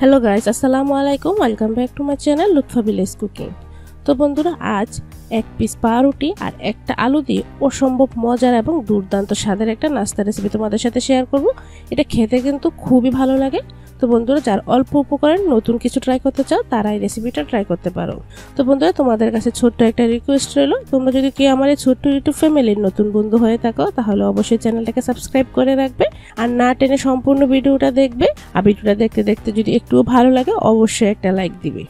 Hello guys, আসসালামু আলাইকুম। Welcome back to my channel Lutfa village cooking. তো বন্ধুরা, আজ এক পিস পাউরুটি আর একটা আলু দিয়ে অসম্ভব মজার এবং দুর্দান্ত স্বাদের একটা নাস্তা রেসিপি তোমাদের সাথে শেয়ার করব। এটা খেতে কিন্তু খুবই ভালো লাগে। তো বন্ধুরা, যারা অল্প উপকরণে নতুন কিছু ট্রাই করতে চাও তারা এই রেসিপিটা ট্রাই করতে পারো। তো বন্ধুরা, তোমাদের কাছে ছোট্ট একটা রিকোয়েস্ট রইল, তোমরা যদি কি আমার এই ছোট্ট ইউটিউব ফ্যামিলির নতুন বন্ধু হয়ে থাকো তাহলে অবশ্যই চ্যানেলটাকে সাবস্ক্রাইব করে রাখবে আর না টেনে সম্পূর্ণ ভিডিওটা দেখবে। আর ভিডিওটা দেখতে দেখতে যদি একটুও ভালো লাগে অবশ্যই একটা লাইক দিবে।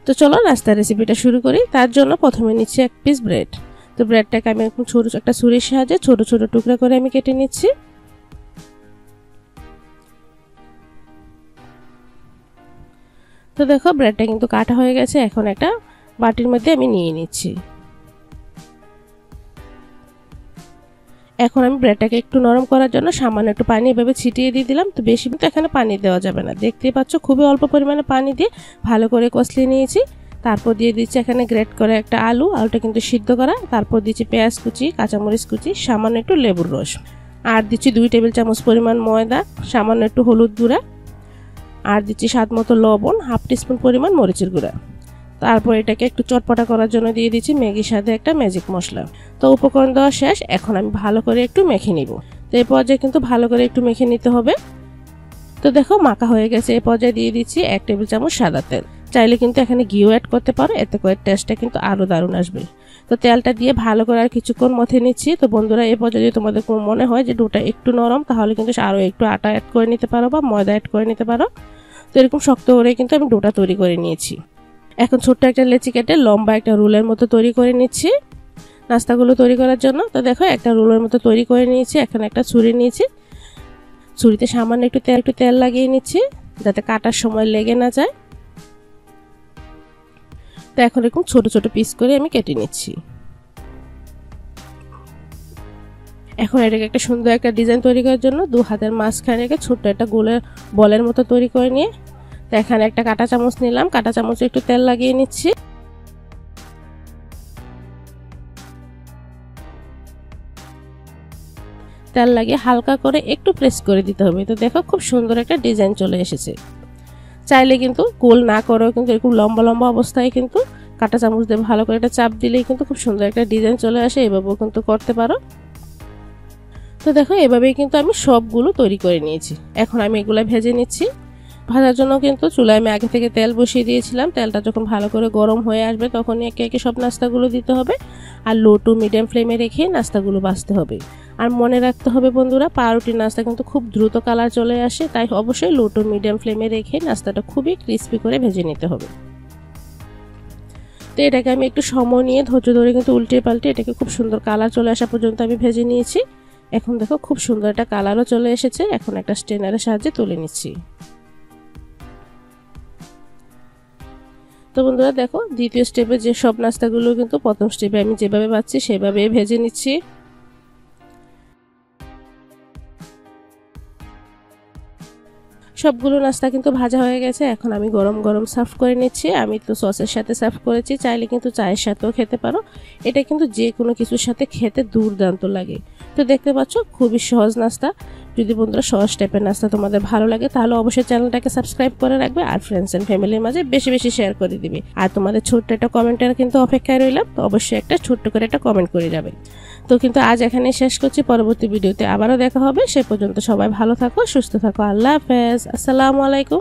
তো চলো নাস্তার রেসিপিটা শুরু করি। তার জন্য প্রথমে নিচ্ছি এক পিস ব্রেড। তো ব্রেডটাকে আমি একদম ছোট একটা ছুরির সাহায্যে ছোট ছোট টুকরা করে আমি কেটে নিচ্ছি। তো দেখো, ব্রেডটা কিন্তু কাটা হয়ে গেছে। এখন একটা বাটির মধ্যে আমি নিয়ে নিচ্ছি। এখন আমি ব্রেডটাকে একটু নরম করার জন্য সামান্য একটু পানি এভাবে ছিটিয়ে দিয়ে দিলাম। তো বেশি কিন্তু এখানে পানি দেওয়া যাবে না, দেখতেই পাচ্ছ খুবই অল্প পরিমাণে পানি দিয়ে ভালো করে কষলিয়ে নিয়েছি। তারপর দিয়ে দিচ্ছি এখানে গ্রেট করে একটা আলুটা কিন্তু সিদ্ধ করা। তারপর দিচ্ছি পেঁয়াজ কুচি, কাঁচামরিচ কুচি, সামান্য একটু লেবুর রস, আর দিচ্ছি 2 টেবিল চামচ পরিমাণ ময়দা, সামান্য একটু হলুদ গুঁড়া, আর দিচ্ছি স্বাদ মতো লবণ, 1/2 টিস্পুন পরিমাণ মরিচের গুঁড়া। তারপর এটাকে একটু চটপটা করার জন্য দিয়ে দিচ্ছি ম্যাগির সাথে একটা ম্যাজিক মশলা। তো উপকরণ দেওয়া শেষ, এখন আমি ভালো করে একটু মেখে নিব। তো এই পর্যায়ে কিন্তু ভালো করে একটু মেখে নিতে হবে। তো দেখো মাখা হয়ে গেছে। এই পর্যায়ে দিয়ে দিচ্ছি 1 টেবিল চামচ সাদা তেল। চাইলে কিন্তু এখানে ঘিও অ্যাড করতে পারো, এতে করে টেস্টটা কিন্তু আরও দারুণ আসবে। তো তেলটা দিয়ে ভালো করে আর কিছুক্ষণ মথে নিচ্ছি। তো বন্ধুরা, এই পর্যায়ে যদি তোমাদের কোনো মনে হয় যে ডোটা একটু নরম, তাহলে কিন্তু আরও একটু আটা অ্যাড করে নিতে পারো বা ময়দা অ্যাড করে নিতে পারো। তো এরকম শক্ত করে কিন্তু আমি ডোটা তৈরি করে নিয়েছি। এখন ছোট্ট একটা লেচি কেটে লম্বা একটা রোলের মতো তৈরি করে নিচ্ছি নাস্তাগুলো তৈরি করার জন্য। তো দেখো, একটা রোলের মতো তৈরি করে নিয়েছি। এখন একটা ছুরি নিয়েছি, ছুরিতে সামান্য একটু তেল লাগিয়ে নিচ্ছি যাতে কাটার সময় লেগে না যায়। তো এখন এরকম ছোট ছোট পিস করে আমি কেটে নিচ্ছি। এখন এটাকে একটা সুন্দর একটা ডিজাইন তৈরি করার জন্য 2 হাতের মাঝখানে রেখে ছোট্ট একটা গোলের বলের মতো তৈরি করে নিয়ে তো এখানে একটা কাঁটা চামচ নিলাম, কাঁটা চামচে একটু তেল লাগিয়ে নিচ্ছি। তেল লাগিয়ে হালকা করে একটু প্রেস করে দিতে হবে। তো দেখো, খুব সুন্দর একটা ডিজাইন চলে এসেছে। চাইলে কিন্তু গোল না করেও কিন্তু এরকম লম্বা লম্বা অবস্থায় কিন্তু কাঁটা চামচ দিয়ে ভালো করে একটা চাপ দিলেই কিন্তু খুব সুন্দর একটা ডিজাইন চলে আসে। এভাবেও কিন্তু করতে পারো। তো দেখো, এভাবেই কিন্তু আমি সবগুলো তৈরি করে নিয়েছি। এখন আমি এগুলো ভেজে নিচ্ছি। ভাজার জন্য কিন্তু চুলায় আমি আগে থেকে তেল বসিয়ে দিয়েছিলাম। তেলটা যখন ভালো করে গরম হয়ে আসবে তখনই একে একে সব নাস্তাগুলো দিতে হবে আর লো টু মিডিয়াম ফ্লেমে রেখে নাস্তাগুলো ভাজতে হবে। আর মনে রাখতে হবে বন্ধুরা, পাউরুটির নাস্তা কিন্তু খুব দ্রুত কালার চলে আসে, তাই অবশ্যই লো টু মিডিয়াম ফ্লেমে রেখে নাস্তাটা খুবই ক্রিস্পি করে ভেজে নিতে হবে। তো এটাকে আমি একটু সময় নিয়ে ধৈর্য ধরে কিন্তু উল্টে পাল্টে এটাকে খুব সুন্দর কালার চলে আসা পর্যন্ত আমি ভেজে নিয়েছি। এখন দেখো, খুব সুন্দর একটা কালারও চলে এসেছে। এখন একটা স্ট্রেনারের সাহায্যে তুলে নিচ্ছি। তো বন্ধুরা দেখো, দ্বিতীয় স্টেপে যে সব নাস্তাগুলো কিন্তু প্রথম স্টেপে আমি যেভাবে ভাজছি সেভাবে ভেজে নিচ্ছি। সবগুলো নাস্তা কিন্তু ভাজা হয়ে গেছে। এখন আমি গরম গরম সার্ভ করে নিচ্ছি। আমি তো সসের সাথে সার্ভ করেছি, চাইলে কিন্তু চায়ের সাথেও খেতে পারো। এটা কিন্তু যে কোনো কিছুর সাথে খেতে দুর্দান্ত লাগে। তো দেখতে পাচ্ছ, খুবই সহজ নাস্তা। যদি বন্ধুরা সহজ টাইপের নাস্তা তোমাদের ভালো লাগে তাহলে অবশ্যই চ্যানেলটাকে সাবস্ক্রাইব করে রাখবে আর ফ্রেন্ডস এন্ড ফ্যামিলির মাঝে বেশি বেশি শেয়ার করে দিবে। আর তোমাদের ছোট্ট একটা কমেন্টের কিন্তু অপেক্ষায় রইলাম। তো অবশ্যই একটা ছোট্ট করে একটা কমেন্ট করে যাবে। তো কিন্তু আজ এখানেই শেষ করছি। পরবর্তী ভিডিওতে আবারও দেখা হবে। সে পর্যন্ত সবাই ভালো থাকো, সুস্থ থাকো। আল্লাহ হাফেজ, আসসালামু আলাইকুম।